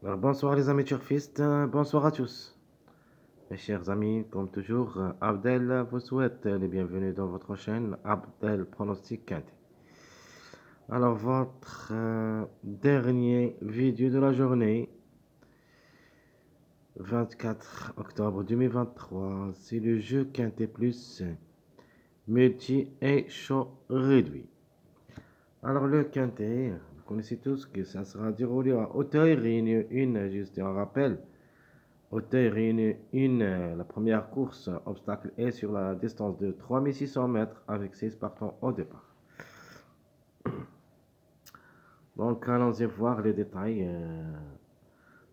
Alors, bonsoir les amis turfistes, bonsoir à tous. Mes chers amis, comme toujours, Abdel vous souhaite les bienvenus dans votre chaîne Abdel Pronostic Quintet. Alors, votre dernier vidéo de la journée, 24 octobre 2023, c'est le jeu Quintet Plus multi et chaud réduit. Alors, le Quintet, vous connaissez tous que ça sera déroulé à Auteuil-Réunion 1, juste un rappel. Auteuil-Réunion 1, la première course obstacle est sur la distance de 3600 mètres avec 6 partants au départ. Donc allons-y voir les détails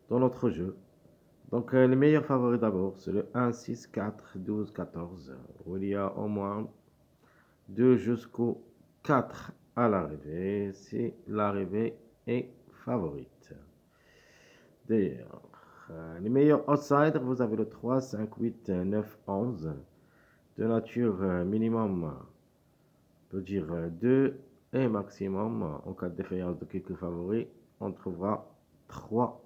dans notre jeu. Donc les meilleurs favoris d'abord, c'est le 1, 6, 4, 12, 14, où il y a au moins 2 jusqu'au 4 à l'arrivée, si l'arrivée est favorite. D'ailleurs, les meilleurs outsiders, vous avez le 3, 5, 8, 9, 11. De nature minimum, on peut dire 2 et maximum, en cas de défaillance de quelques favoris, on trouvera 3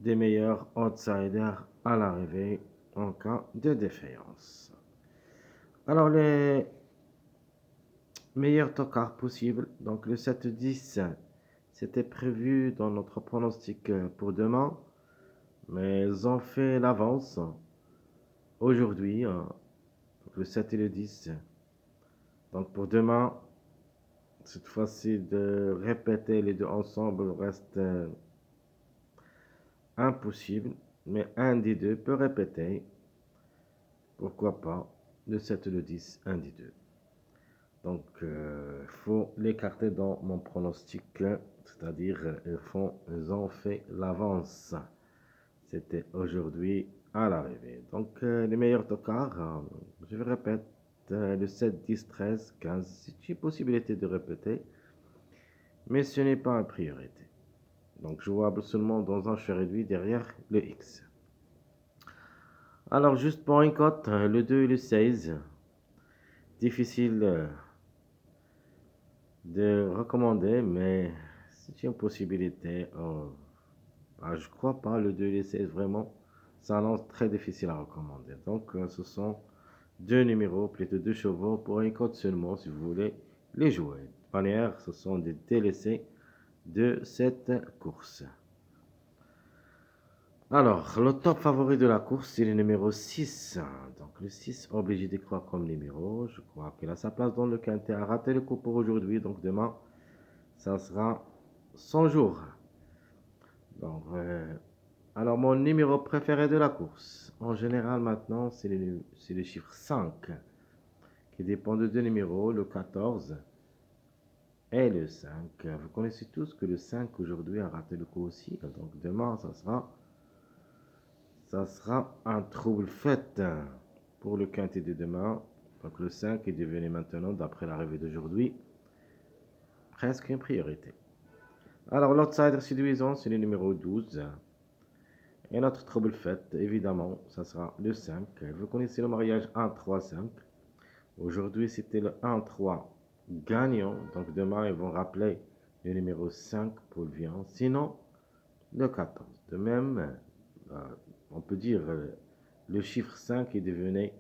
des meilleurs outsiders à l'arrivée en cas de défaillance. Alors les meilleurs tocards possibles, donc le 7-10, c'était prévu dans notre pronostic pour demain, mais on fait l'avance aujourd'hui, le 7 et le 10. Donc pour demain, cette fois-ci de répéter les deux ensemble reste impossible, mais un des deux peut répéter. Pourquoi pas le 7 et le 10, un des deux. Donc il faut l'écarter dans mon pronostic, c'est-à-dire ils ont fait l'avance. C'était aujourd'hui à l'arrivée. Donc les meilleurs tocards, je répète, le 7, 10, 13, 15, c'est une possibilité de répéter, mais ce n'est pas une priorité. Donc jouable seulement dans un jeu réduit derrière le X. Alors juste pour une cote, le 2 et le 16. Difficile de recommander, mais c'est une possibilité. Je crois pas, le 2 et le 16, vraiment, ça lance très difficile à recommander. Donc ce sont deux numéros, plutôt deux chevaux, pour une cote seulement, si vous voulez les jouer. De toute manière, ce sont des délaissés de cette course. Alors, le top favori de la course, c'est le numéro 6. Donc, le 6, obligé d'y croire comme numéro. Je crois qu'il a sa place dans le quintet. A raté le coup pour aujourd'hui. Donc, demain, ça sera 100 jours. Donc, alors, mon numéro préféré de la course, en général, maintenant, c'est le chiffre 5, qui dépend de deux numéros, le 14 et le 5. Vous connaissez tous que le 5 aujourd'hui a raté le coup aussi. Donc, demain, ça sera un trouble fait pour le quintet de demain. Donc le 5 est devenu maintenant, d'après l'arrivée d'aujourd'hui, presque une priorité. Alors l'outsider séduisant, c'est le numéro 12. Et notre trouble fait, évidemment, ça sera le 5. Vous connaissez le mariage 1-3-5. Aujourd'hui, c'était le 1-3 gagnant. Donc demain, ils vont rappeler le numéro 5 pour le viand. Sinon, le 14. De même, on peut dire le chiffre 5 est devenu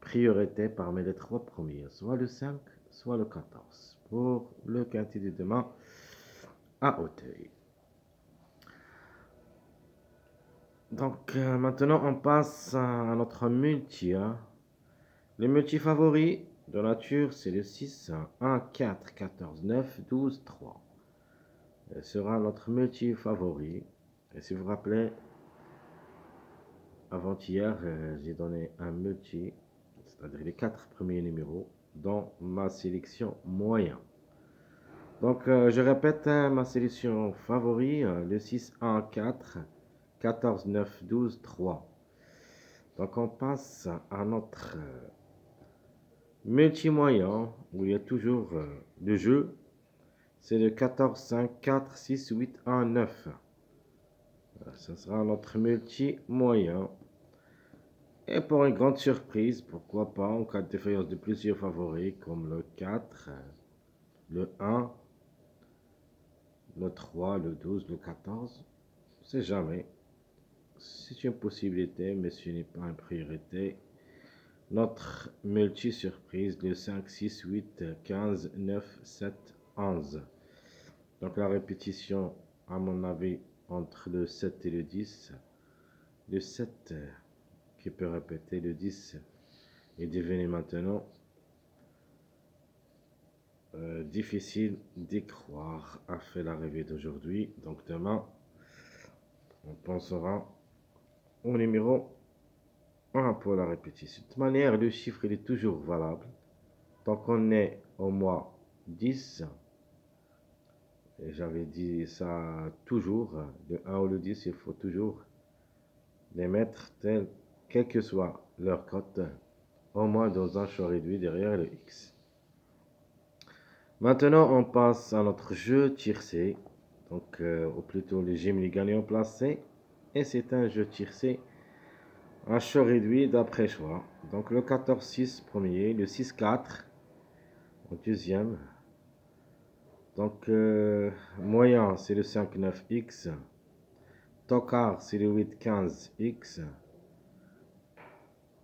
priorité parmi les trois premiers, soit le 5, soit le 14, pour le quintet de demain à Auteuil. Donc maintenant, on passe à notre multi. Les multi favoris de nature, c'est le 6, 1, 4, 14, 9, 12, 3. Ce sera notre multi favori. Et si vous vous rappelez, avant-hier, j'ai donné un multi, c'est-à-dire les 4 premiers numéros, dans ma sélection moyen. Donc, je répète ma sélection favori, le 6, 1, 4, 14, 9, 12, 3. Donc, on passe à notre multi-moyen, où il y a toujours le jeu. C'est le 14, 5, 4, 6, 8, 1, 9. Ce sera notre multi-moyen. Et pour une grande surprise, pourquoi pas, en cas de défaillance de plusieurs favoris, comme le 4, le 1, le 3, le 12, le 14. On ne sait jamais. C'est une possibilité, mais ce n'est pas une priorité. Notre multi-surprise, le 5, 6, 8, 15, 9, 7, 11. Donc la répétition, à mon avis, entre le 7 et le 10. Le 7 qui peut répéter, le 10 est devenu maintenant difficile d'y croire à fait l'arrivée d'aujourd'hui. Donc demain, on pensera au numéro 1 pour la répétition. De toute manière, le chiffre il est toujours valable. Tant qu'on est au mois 10, et j'avais dit ça toujours, le 1 ou le 10, il faut toujours les mettre tels, quelle que soit leur cote, au moins dans un champ réduit derrière le X. Maintenant, on passe à notre jeu tiercé, donc ou plutôt le Gemini gagnant placé, et c'est un jeu tiercé, un champ réduit d'après choix. Donc le 14-6 premier, le 6-4 au deuxième. Donc moyen c'est le 5-9X, tocard c'est le 8-15X,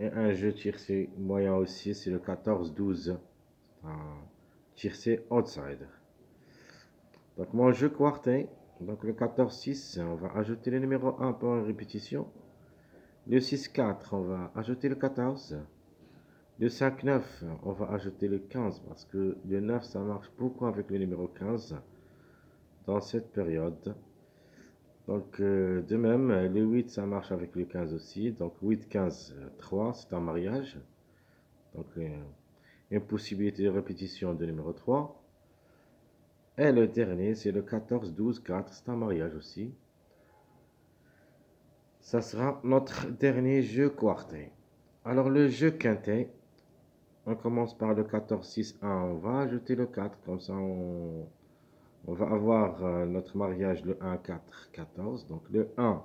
et un jeu tiercé moyen aussi c'est le 14-12, un tiercé outsider. Donc mon jeu quarté, donc le 14-6, on va ajouter le numéro 1 pour une répétition. Le 6-4, on va ajouter le 14. Le 5-9, on va ajouter le 15 parce que le 9, ça marche beaucoup avec le numéro 15 dans cette période. Donc de même, le 8, ça marche avec le 15 aussi. Donc 8, 15, 3, c'est un mariage. Donc une possibilité de répétition de numéro 3. Et le dernier, c'est le 14, 12, 4. C'est un mariage aussi. Ça sera notre dernier jeu quarté. Alors, le jeu quintet, on commence par le 14, 6, 1. On va ajouter le 4. Comme ça, on va avoir notre mariage le 1, 4, 14. Donc, le 1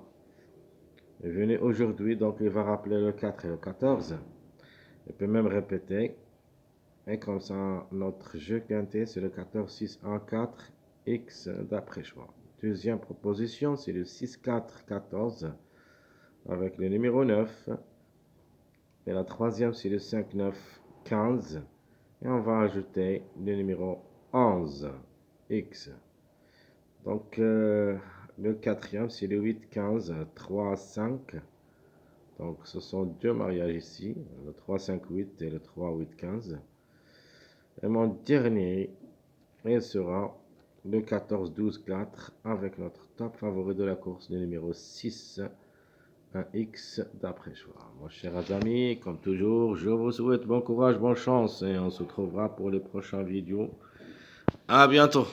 est venu aujourd'hui. Donc, il va rappeler le 4 et le 14. Il peut même répéter. Et comme ça, notre jeu quintet, c'est le 14, 6, 1, 4, X d'après choix. Deuxième proposition, c'est le 6, 4, 14 avec le numéro 9. Et la troisième, c'est le 5, 9, 15. Et on va ajouter le numéro 11, X. Donc, le quatrième, c'est le 8, 15, 3, 5. Donc, ce sont deux mariages ici, le 3, 5, 8 et le 3, 8, 15. Et mon dernier, il sera le 14, 12, 4 avec notre top favori de la course, le numéro 6, un X d'après choix. Mon chers amis, comme toujours, je vous souhaite bon courage, bonne chance et on se retrouvera pour les prochaines vidéos. À bientôt.